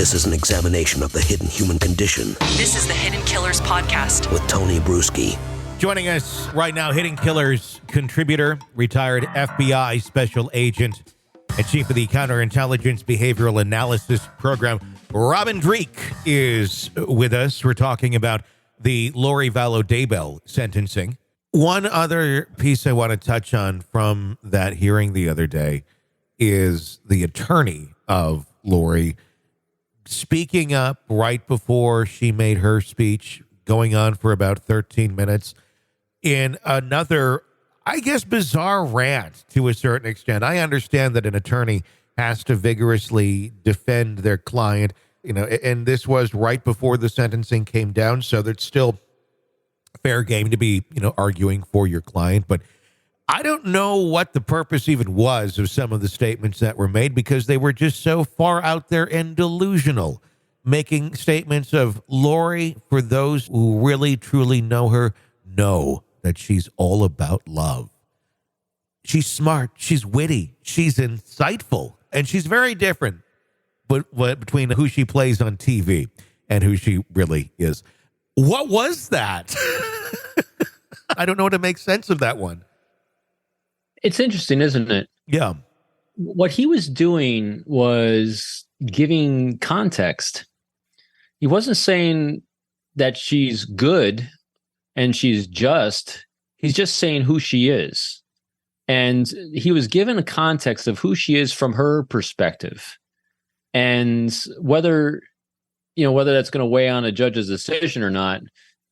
This is an examination of the hidden human condition. This is the Hidden Killers Podcast with Tony Brueski. Joining us right now, Hidden Killers contributor, retired FBI special agent, and chief of the Counterintelligence Behavioral Analysis Program, Robin Dreeke, is with us. We're talking about the Lori Vallow Debell sentencing. One other piece I want to touch on from that hearing the other day is the attorney of Lori speaking up right before she made her speech, going on for about 13 minutes in another, I guess, bizarre rant to a certain extent. I understand that an attorney has to vigorously defend their client, and this was right before the sentencing came down, so there's still fair game to be, arguing for your client. But I don't know what the purpose even was of some of the statements that were made, because they were just so far out there and delusional, making statements of Lori, for those who really, truly know her, know that she's all about love. She's smart, she's witty, she's insightful, and she's very different between who she plays on TV and who she really is. What was that? I don't know how to make sense of that one. It's interesting, isn't it? Yeah. What he was doing was giving context. He wasn't saying that she's good and she's just. He's just saying who she is. And he was given a context of who she is from her perspective. And whether that's going to weigh on a judge's decision or not,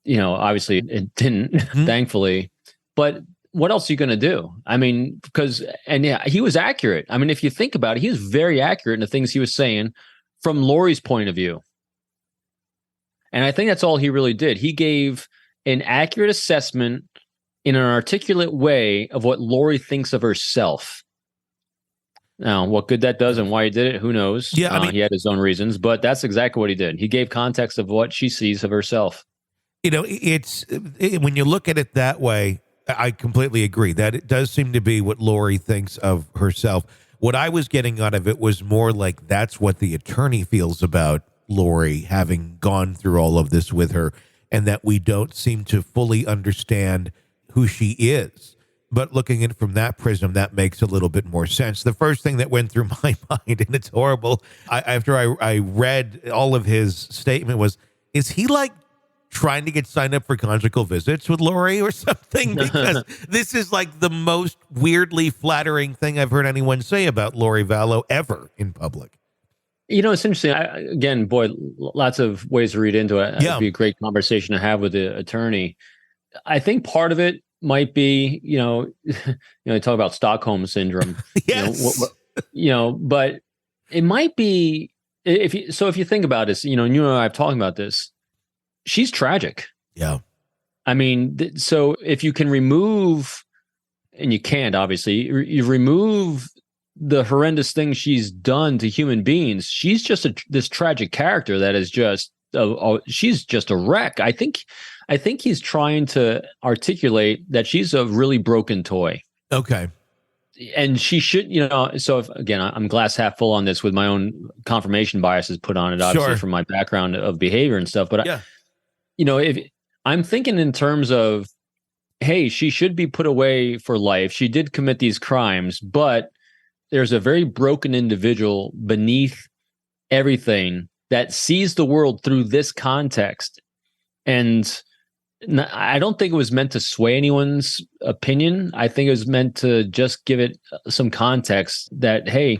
obviously it didn't, thankfully. But what else are you going to do? I mean, he was accurate. I mean, if you think about it, he was very accurate in the things he was saying from Lori's point of view. And I think that's all he really did. He gave an accurate assessment in an articulate way of what Lori thinks of herself. Now, what good that does and why he did it, who knows? Yeah, he had his own reasons, but that's exactly what he did. He gave context of what she sees of herself. When you look at it that way, I completely agree that it does seem to be what Lori thinks of herself. What I was getting out of it was more like that's what the attorney feels about Lori, having gone through all of this with her, and that we don't seem to fully understand who she is. But looking at it from that prism, that makes a little bit more sense. The first thing that went through my mind, and it's horrible, after I read all of his statement was, is he like trying to get signed up for conjugal visits with Lori or something? Because this is like the most weirdly flattering thing I've heard anyone say about Lori Vallow ever in public. It's interesting. Again, lots of ways to read into it. Yeah. It'd be a great conversation to have with the attorney. I think part of it might be, talk about Stockholm syndrome. Yes. But it might be, if you think about this, you and I have talked about this, she's tragic. Yeah. I mean, so if you can remove, and you can't, obviously, you remove the horrendous things she's done to human beings, she's just this tragic character that is just, she's just a wreck. I think he's trying to articulate that she's a really broken toy. Okay. And she should, so if, again, I'm glass half full on this with my own confirmation biases put on it, obviously, from my background of behavior and stuff. But, if I'm thinking in terms of, hey, she should be put away for life. She did commit these crimes, but there's a very broken individual beneath everything that sees the world through this context. And I don't think it was meant to sway anyone's opinion. I think it was meant to just give it some context that, hey,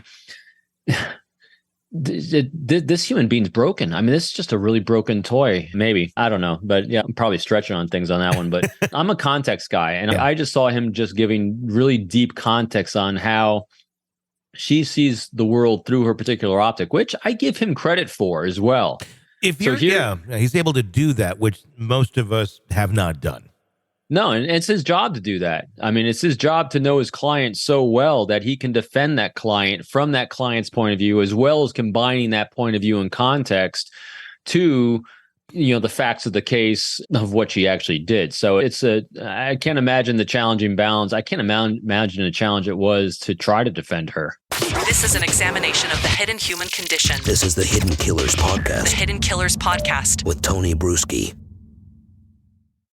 this human being's broken. I mean, this is just a really broken toy, maybe. I don't know. But yeah, I'm probably stretching on things on that one. But I'm a context guy. And I just saw him just giving really deep context on how she sees the world through her particular optic, which I give him credit for as well. He's able to do that, which most of us have not done. No, and it's his job to do that. I mean, it's his job to know his client so well that he can defend that client from that client's point of view, as well as combining that point of view and context to the facts of the case of what she actually did. So I can't imagine the challenging balance. I can't imagine the challenge it was to try to defend her. This is an examination of the hidden human condition. This is the Hidden Killers Podcast. The Hidden Killers Podcast. With Tony Brueski.